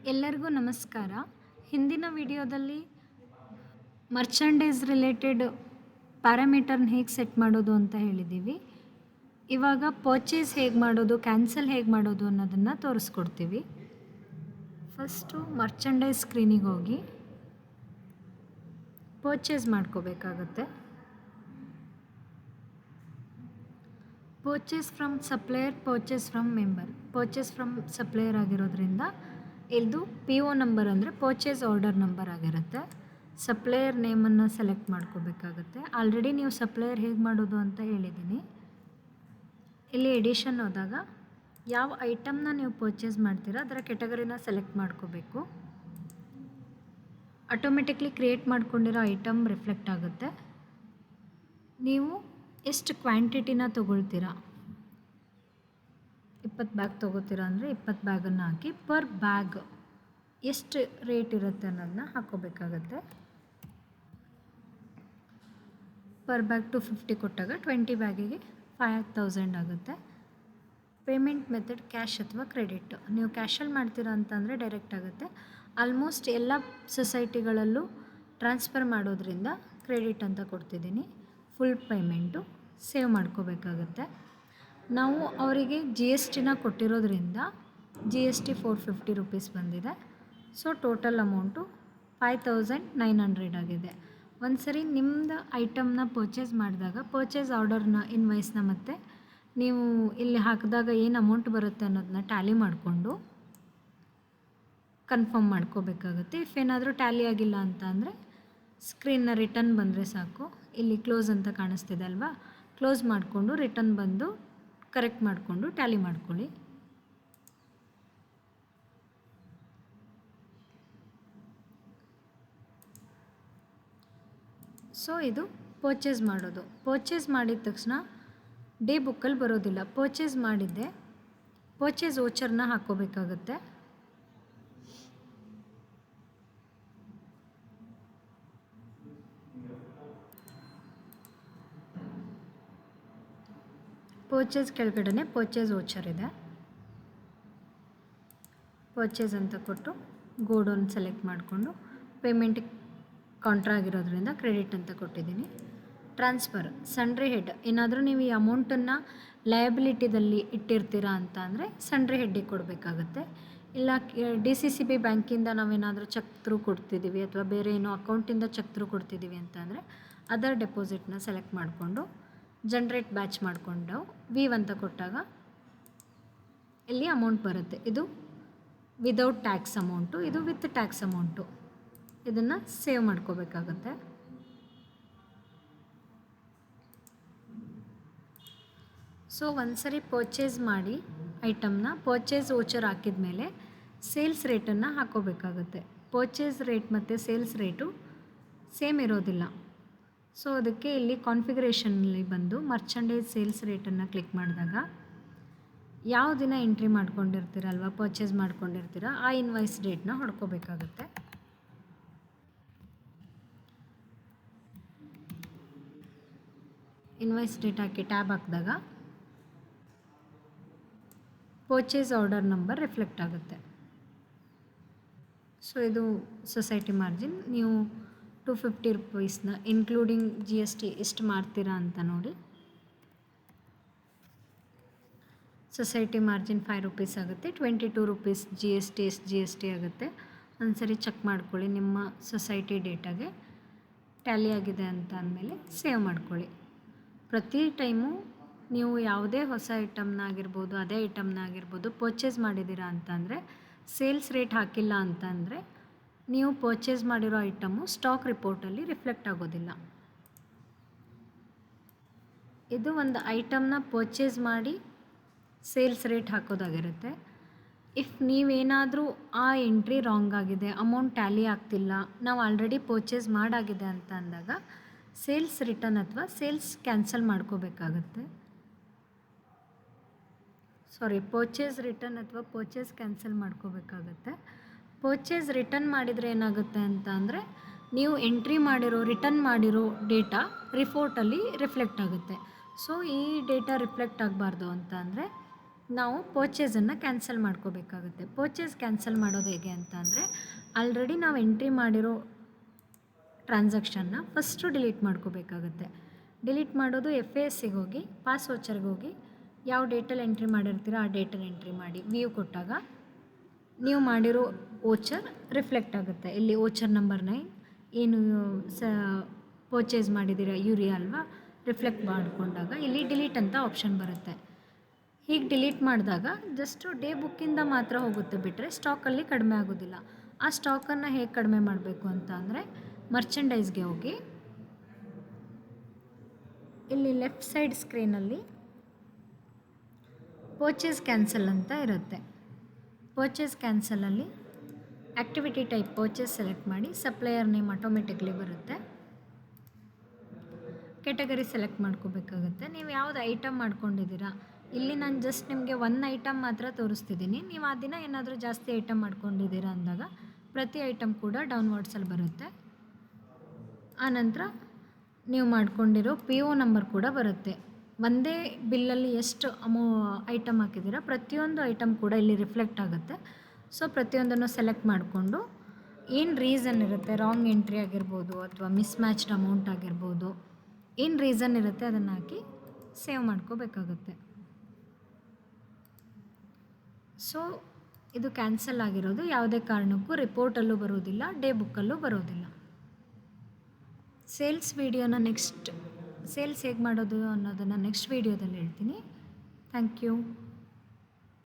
ಎಲ್ಲರಿಗೂ ನಮಸ್ಕಾರ. ಹಿಂದಿನ ವಿಡಿಯೋದಲ್ಲಿ ಮರ್ಚಂಡೈಸ್ ರಿಲೇಟೆಡ್ ಪ್ಯಾರಾಮೀಟರ್ನ ಹೇಗೆ ಸೆಟ್ ಮಾಡೋದು ಅಂತ ಹೇಳಿದ್ದೀವಿ. ಇವಾಗ ಪರ್ಚೇಸ್ ಹೇಗೆ ಮಾಡೋದು, ಕ್ಯಾನ್ಸಲ್ ಹೇಗೆ ಮಾಡೋದು ಅನ್ನೋದನ್ನು ತೋರಿಸ್ಕೊಡ್ತೀವಿ. ಫಸ್ಟು ಮರ್ಚಂಡೈಸ್ ಸ್ಕ್ರೀನಿಗೆ ಹೋಗಿ ಪರ್ಚೇಸ್ ಮಾಡ್ಕೋಬೇಕಾಗತ್ತೆ. Purchase from supplier, purchase from member. Purchase from supplier ಆಗಿರೋದ್ರಿಂದ ಇದು ಪಿ ಒ ನಂಬರ್ ಅಂದರೆ ಪರ್ಚೇಸ್ ಆರ್ಡರ್ ನಂಬರ್ ಆಗಿರುತ್ತೆ. ಸಪ್ಲೈಯರ್ ನೇಮನ್ನು ಸೆಲೆಕ್ಟ್ ಮಾಡ್ಕೋಬೇಕಾಗತ್ತೆ. ಆಲ್ರೆಡಿ ನೀವು ಸಪ್ಲೈಯರ್ ಹೇಗೆ ಮಾಡೋದು ಅಂತ ಹೇಳಿದ್ದೀನಿ. ಇಲ್ಲಿ ಎಡಿಷನ್ ಹೋದಾಗ ಯಾವ ಐಟಮ್ನ ನೀವು ಪರ್ಚೇಸ್ ಮಾಡ್ತೀರಾ ಅದರ ಕೆಟಗರಿನ ಸೆಲೆಕ್ಟ್ ಮಾಡ್ಕೋಬೇಕು. ಆಟೋಮೆಟಿಕ್ಲಿ ಕ್ರಿಯೇಟ್ ಮಾಡ್ಕೊಂಡಿರೋ ಐಟಮ್ ರಿಫ್ಲೆಕ್ಟ್ ಆಗುತ್ತೆ. ನೀವು ಎಷ್ಟು ಕ್ವಾಂಟಿಟಿನ ತೊಗೊಳ್ತೀರಾ, 20 ಬ್ಯಾಗ್ ತೊಗೋತೀರಾ ಅಂದರೆ 20 ಬ್ಯಾಗನ್ನು ಹಾಕಿ ಪರ್ ಬ್ಯಾಗ್ ಎಷ್ಟು ರೇಟ್ ಇರುತ್ತೆ ಅನ್ನೋದನ್ನ ಹಾಕ್ಕೋಬೇಕಾಗತ್ತೆ. ಪರ್ ಬ್ಯಾಗ್ 250 ಕೊಟ್ಟಾಗ 20 ಬ್ಯಾಗಿಗೆ 5000 ಆಗುತ್ತೆ. ಪೇಮೆಂಟ್ ಮೆಥಡ್ ಕ್ಯಾಶ್ ಅಥವಾ ಕ್ರೆಡಿಟ್. ನೀವು ಕ್ಯಾಶಲ್ಲಿ ಮಾಡ್ತೀರಾ ಅಂತಂದರೆ ಡೈರೆಕ್ಟ್ ಆಗುತ್ತೆ. ಆಲ್ಮೋಸ್ಟ್ ಎಲ್ಲ ಸೊಸೈಟಿಗಳಲ್ಲೂ ಟ್ರಾನ್ಸ್ಫರ್ ಮಾಡೋದ್ರಿಂದ ಕ್ರೆಡಿಟ್ ಅಂತ ಕೊಡ್ತಿದ್ದೀನಿ. ಫುಲ್ ಪೇಮೆಂಟು ಸೇವ್ ಮಾಡ್ಕೋಬೇಕಾಗತ್ತೆ. ನಾವು ಅವರಿಗೆ ಜಿ ಎಸ್ ಟಿನ ಕೊಟ್ಟಿರೋದ್ರಿಂದ ಜಿ ಎಸ್ ಟಿ 450 ರೂಪೀಸ್ ಬಂದಿದೆ. ಸೊ ಟೋಟಲ್ ಅಮೌಂಟು 5900 ಆಗಿದೆ. ಒಂದು ಸರಿ ನಿಮ್ಮದು ಐಟಮ್ನ ಪರ್ಚೇಸ್ ಮಾಡಿದಾಗ ಪರ್ಚೇಸ್ ಆರ್ಡರ್ನ ಇನ್ವಾಯ್ಸ್ನ ಮತ್ತು ನೀವು ಇಲ್ಲಿ ಹಾಕಿದಾಗ ಏನು ಅಮೌಂಟ್ ಬರುತ್ತೆ ಅನ್ನೋದನ್ನ ಟ್ಯಾಲಿ ಮಾಡಿಕೊಂಡು ಕನ್ಫರ್ಮ್ ಮಾಡ್ಕೋಬೇಕಾಗುತ್ತೆ. ಇಫ್ ಏನಾದರೂ ಟ್ಯಾಲಿ ಆಗಿಲ್ಲ ಅಂತ ಅಂದರೆ ಸ್ಕ್ರೀನ್ನ ರಿಟರ್ನ್ ಬಂದರೆ ಸಾಕು. ಇಲ್ಲಿ ಕ್ಲೋಸ್ ಅಂತ ಕಾಣಿಸ್ತಿದೆ ಅಲ್ವಾ, ಕ್ಲೋಸ್ ಮಾಡಿಕೊಂಡು ರಿಟರ್ನ್ ಬಂದು ಕರೆಕ್ಟ್ ಮಾಡಿಕೊಂಡು ಟ್ಯಾಲಿ ಮಾಡ್ಕೊಳ್ಳಿ. ಸೊ ಇದು ಪರ್ಚೇಸ್ ಮಾಡೋದು. ಪರ್ಚೇಸ್ ಮಾಡಿದ ತಕ್ಷಣ ಡೇ ಬುಕ್ಕಲ್ಲಿ ಬರೋದಿಲ್ಲ. ಪರ್ಚೇಸ್ ಮಾಡಿದ್ದೆ ಪರ್ಚೇಸ್ ವೋಚರ್ನ ಹಾಕ್ಕೋಬೇಕಾಗತ್ತೆ. ಪರ್ಚೇಸ್ ಕೆಳಗಡೆ ಪರ್ಚೇಸ್ ವೋಚರ್ ಇದೆ. ಪರ್ಚೇಸ್ ಅಂತ ಕೊಟ್ಟು ಗೋಡೌನ್ ಸೆಲೆಕ್ಟ್ ಮಾಡಿಕೊಂಡು ಪೇಮೆಂಟ್ ಕೌಂಟ್ರ್ ಆಗಿರೋದ್ರಿಂದ ಕ್ರೆಡಿಟ್ ಅಂತ ಕೊಟ್ಟಿದ್ದೀನಿ. Transfer sundry head. ಏನಾದರೂ ನೀವು ಈ ಅಮೌಂಟನ್ನು ಲಯಬಿಲಿಟಿದಲ್ಲಿ ಇಟ್ಟಿರ್ತೀರಾ ಅಂತ ಅಂದರೆ ಸನ್ಡ್ರಿ ಹೆಡ್ಡಿಗೆ ಕೊಡಬೇಕಾಗತ್ತೆ. ಇಲ್ಲ ಡಿ ಸಿ ಸಿ ಬಿ ಬ್ಯಾಂಕಿಂದ ನಾವೇನಾದರೂ ಚೆಕ್ ಥ್ರೂ ಕೊಡ್ತಿದ್ದೀವಿ ಅಥವಾ ಬೇರೆ ಏನೋ ಅಕೌಂಟಿಂದ ಚೆಕ್ ಥ್ರೂ ಕೊಡ್ತಿದ್ದೀವಿ ಅಂತ ಅಂದರೆ ಅದರ್ ಡೆಪಾಸಿಟ್ನ ಸೆಲೆಕ್ಟ್ ಮಾಡಿಕೊಂಡು ಜನ್ರೇಟ್ ಬ್ಯಾಚ್ ಮಾಡಿಕೊಂಡು ವೀವ್ ಅಂತ ಕೊಟ್ಟಾಗ ಇಲ್ಲಿ ಅಮೌಂಟ್ ಬರುತ್ತೆ. ಇದು ವಿದೌಟ್ ಟ್ಯಾಕ್ಸ್ ಅಮೌಂಟು, ಇದು ವಿತ್ ಟ್ಯಾಕ್ಸ್ ಅಮೌಂಟು. ಇದನ್ನು ಸೇವ್ ಮಾಡ್ಕೋಬೇಕಾಗತ್ತೆ. ಸೊ ಒಂದು ಸರಿ ಪರ್ಚೇಸ್ ಮಾಡಿ ಐಟಮ್ನ ಪರ್ಚೇಸ್ ವೋಚರ್ ಹಾಕಿದ ಮೇಲೆ ಸೇಲ್ಸ್ ರೇಟನ್ನು ಹಾಕ್ಕೋಬೇಕಾಗತ್ತೆ. ಪರ್ಚೇಸ್ ರೇಟ್ ಮತ್ತು ಸೇಲ್ಸ್ ರೇಟು ಸೇಮ್ ಇರೋದಿಲ್ಲ. ಸೊ ಅದಕ್ಕೆ ಇಲ್ಲಿ ಕಾನ್ಫಿಗರೇಷನಲ್ಲಿ ಬಂದು ಮರ್ಚಂಡೈಸ್ ಸೇಲ್ಸ್ ರೇಟನ್ನು ಕ್ಲಿಕ್ ಮಾಡಿದಾಗ ಯಾವ ದಿನ ಎಂಟ್ರಿ ಮಾಡ್ಕೊಂಡಿರ್ತೀರಲ್ವ, ಪರ್ಚೇಸ್ ಮಾಡ್ಕೊಂಡಿರ್ತೀರ ಆ ಇನ್ವಾಯ್ಸ್ ಡೇಟ್ನ ಹೊಡ್ಕೋಬೇಕಾಗತ್ತೆ. ಇನ್ವಾಯ್ಸ್ ಡೇಟ್ ಹಾಕಿ ಟ್ಯಾಬ್ ಹಾಕಿದಾಗ ಪರ್ಚೇಸ್ ಆರ್ಡರ್ ನಂಬರ್ ರಿಫ್ಲೆಕ್ಟ್ ಆಗುತ್ತೆ. ಸೊ ಇದು ಸೊಸೈಟಿ ಮಾರ್ಜಿನ್. ನೀವು 250 ರೂಪೀಸ್ನ ಇನ್ಕ್ಲೂಡಿಂಗ್ ಜಿ ಎಸ್ ಟಿ ಎಷ್ಟು ಮಾಡ್ತೀರಾ ಅಂತ ನೋಡಿ. ಸೊಸೈಟಿ ಮಾರ್ಜಿನ್ 5 ರೂಪೀಸ್ ಆಗುತ್ತೆ. 22 ರೂಪೀಸ್ ಜಿ ಎಸ್ ಟಿ ಆಗುತ್ತೆ. ಒಂದು ಸರಿ ಚೆಕ್ ಮಾಡ್ಕೊಳ್ಳಿ ನಿಮ್ಮ ಸೊಸೈಟಿ ಡೇಟಾಗೆ ಟ್ಯಾಲಿ ಆಗಿದೆ ಅಂತ ಅಂದಮೇಲೆ ಸೇವ್ ಮಾಡ್ಕೊಳ್ಳಿ. ಪ್ರತಿ ಟೈಮು ನೀವು ಯಾವುದೇ ಹೊಸ ಐಟಮ್ನ ಆಗಿರ್ಬೋದು ಅದೇ ಐಟಮ್ನ ಆಗಿರ್ಬೋದು ಪರ್ಚೇಸ್ ಮಾಡಿದ್ದೀರಾ ಅಂತಂದರೆ ಸೇಲ್ಸ್ ರೇಟ್ ಹಾಕಿಲ್ಲ ಅಂತಂದರೆ ನೀವು ಪರ್ಚೇಸ್ ಮಾಡಿರೋ ಐಟಮು ಸ್ಟಾಕ್ ರಿಪೋರ್ಟಲ್ಲಿ ರಿಫ್ಲೆಕ್ಟ್ ಆಗೋದಿಲ್ಲ. ಇದು ಒಂದು ಐಟಮ್ನ ಪರ್ಚೇಸ್ ಮಾಡಿ ಸೇಲ್ಸ್ ರೇಟ್ ಹಾಕೋದಾಗಿರುತ್ತೆ. ಇಫ್ ನೀವೇನಾದರೂ ಆ ಎಂಟ್ರಿ ರಾಂಗ್ ಆಗಿದೆ, ಅಮೌಂಟ್ ಟ್ಯಾಲಿ ಆಗ್ತಿಲ್ಲ, ನಾವು ಆಲ್ರೆಡಿ ಪರ್ಚೇಸ್ ಮಾಡಾಗಿದೆ ಅಂತ ಅಂದಾಗ ಸೇಲ್ಸ್ ರಿಟರ್ನ್ ಅಥವಾ ಸೇಲ್ಸ್ ಕ್ಯಾನ್ಸಲ್ ಮಾಡ್ಕೋಬೇಕಾಗತ್ತೆ. ಪರ್ಚೇಸ್ ರಿಟರ್ನ್ ಅಥವಾ ಪರ್ಚೇಸ್ ಕ್ಯಾನ್ಸಲ್ ಮಾಡ್ಕೋಬೇಕಾಗತ್ತೆ. ಪರ್ಚೇಸ್ ರಿಟರ್ನ್ ಮಾಡಿದರೆ ಏನಾಗುತ್ತೆ ಅಂತ ಅಂದರೆ ನೀವು ಎಂಟ್ರಿ ಮಾಡಿರೋ ರಿಟರ್ನ್ ಮಾಡಿರೋ ಡೇಟಾ ರಿಪೋರ್ಟಲ್ಲಿ ರಿಫ್ಲೆಕ್ಟ್ ಆಗುತ್ತೆ. ಸೊ ಈ ಡೇಟಾ ರಿಫ್ಲೆಕ್ಟ್ ಆಗಬಾರ್ದು ಅಂತ ಅಂದರೆ ನಾವು ಪರ್ಚೇಸನ್ನು ಕ್ಯಾನ್ಸಲ್ ಮಾಡ್ಕೋಬೇಕಾಗುತ್ತೆ. ಪರ್ಚೇಸ್ ಕ್ಯಾನ್ಸಲ್ ಮಾಡೋದು ಹೇಗೆ ಅಂತ ಅಂದರೆ, ಆಲ್ರೆಡಿ ನಾವು ಎಂಟ್ರಿ ಮಾಡಿರೋ ಟ್ರಾನ್ಸಾಕ್ಷನ್ನ ಫಸ್ಟು ಡಿಲೀಟ್ ಮಾಡ್ಕೋಬೇಕಾಗುತ್ತೆ. ಡಿಲೀಟ್ ಮಾಡೋದು FASಗೆ ಹೋಗಿ ಪಾಸ್ ವೋಚರ್ಗೆ ಹೋಗಿ ಯಾವ ಡೇಟಲ್ಲಿ ಎಂಟ್ರಿ ಮಾಡಿರ್ತೀರೋ ಆ ಡೇಟಲ್ಲಿ ಎಂಟ್ರಿ ಮಾಡಿ ವ್ಯೂ ಕೊಟ್ಟಾಗ ನೀವು ಮಾಡಿರೋ ವೋಚರ್ ರಿಫ್ಲೆಕ್ಟ್ ಆಗುತ್ತೆ. ಇಲ್ಲಿ ವೋಚರ್ ನಂಬರ್ 9 ಏನು ಪರ್ಚೇಸ್ ಮಾಡಿದ್ದೀರಾ ಯೂರಿಯಾ ಅಲ್ವಾ, ರಿಫ್ಲೆಕ್ಟ್ ಮಾಡಿಕೊಂಡಾಗ ಇಲ್ಲಿ ಡಿಲೀಟ್ ಅಂತ ಆಪ್ಷನ್ ಬರುತ್ತೆ. ಹೀಗೆ ಡಿಲೀಟ್ ಮಾಡಿದಾಗ ಜಸ್ಟು ಡೇ ಬುಕ್ಕಿಂದ ಮಾತ್ರ ಹೋಗುತ್ತೆ ಬಿಟ್ಟರೆ ಸ್ಟಾಕಲ್ಲಿ ಕಡಿಮೆ ಆಗೋದಿಲ್ಲ. ಆ ಸ್ಟಾಕನ್ನು ಹೇಗೆ ಕಡಿಮೆ ಮಾಡಬೇಕು ಅಂತ ಅಂದರೆ, ಮರ್ಚೆಂಡೈಸ್ಗೆ ಹೋಗಿ ಇಲ್ಲಿ ಲೆಫ್ಟ್ ಸೈಡ್ ಸ್ಕ್ರೀನಲ್ಲಿ ಪರ್ಚೇಸ್ ಕ್ಯಾನ್ಸಲ್ ಅಂತ ಇರುತ್ತೆ. ಪರ್ಚೇಸ್ ಕ್ಯಾನ್ಸಲಲ್ಲಿ ಆ್ಯಕ್ಟಿವಿಟಿ ಟೈಪ್ ಪರ್ಚೇಸ್ ಸೆಲೆಕ್ಟ್ ಮಾಡಿ, ಸಪ್ಲೈಯರ್ ನೇಮ್ ಆಟೋಮೆಟಿಕ್ಲಿ ಬರುತ್ತೆ. ಕೆಟಗರಿ ಸೆಲೆಕ್ಟ್ ಮಾಡ್ಕೋಬೇಕಾಗುತ್ತೆ. ನೀವು ಯಾವುದು ಐಟಮ್ ಮಾಡ್ಕೊಂಡಿದ್ದೀರಾ, ಇಲ್ಲಿ ನಾನು ಜಸ್ಟ್ ನಿಮಗೆ 1 ಐಟಮ್ ಮಾತ್ರ ತೋರಿಸ್ತಿದ್ದೀನಿ. ನೀವು ಆ ದಿನ ಏನಾದರೂ ಜಾಸ್ತಿ ಐಟಮ್ ಮಾಡ್ಕೊಂಡಿದ್ದೀರಾ ಅಂದಾಗ ಪ್ರತಿ ಐಟಮ್ ಕೂಡ ಡೌನ್ವರ್ಡ್ಸಲ್ಲಿ ಬರುತ್ತೆ. ಆನಂತರ ನೀವು ಮಾಡ್ಕೊಂಡಿರೋ PO ನಂಬರ್ ಕೂಡ ಬರುತ್ತೆ. ಒಂದೇ ಬಿಲ್ಲಲ್ಲಿ ಎಷ್ಟು ಐಟಮ್ ಹಾಕಿದ್ದೀರಾ ಪ್ರತಿಯೊಂದು ಐಟಮ್ ಕೂಡ ಇಲ್ಲಿ ರಿಫ್ಲೆಕ್ಟ್ ಆಗುತ್ತೆ. ಸೊ ಪ್ರತಿಯೊಂದನ್ನು ಸೆಲೆಕ್ಟ್ ಮಾಡಿಕೊಂಡು ಏನು ರೀಸನ್ ಇರುತ್ತೆ, ರಾಂಗ್ ಎಂಟ್ರಿ ಆಗಿರ್ಬೋದು ಅಥವಾ ಮಿಸ್ಮ್ಯಾಚ್ಡ್ ಅಮೌಂಟ್ ಆಗಿರ್ಬೋದು, ಏನು ರೀಸನ್ ಇರುತ್ತೆ ಅದನ್ನು ಹಾಕಿ ಸೇವ್ ಮಾಡ್ಕೋಬೇಕಾಗುತ್ತೆ. ಸೊ ಇದು ಕ್ಯಾನ್ಸಲ್ ಆಗಿರೋದು ಯಾವುದೇ ಕಾರಣಕ್ಕೂ ರಿಪೋರ್ಟಲ್ಲೂ ಬರೋದಿಲ್ಲ, ಡೇ ಬುಕ್ಕಲ್ಲೂ ಬರೋದಿಲ್ಲ. ಸೇಲ್ಸ್ ಸೇಲ್ಸ್ ಹೇಗೆ ಮಾಡೋದು ಅನ್ನೋದನ್ನು ನೆಕ್ಸ್ಟ್ ವೀಡಿಯೋದಲ್ಲಿ ಹೇಳ್ತೀನಿ. Thank you.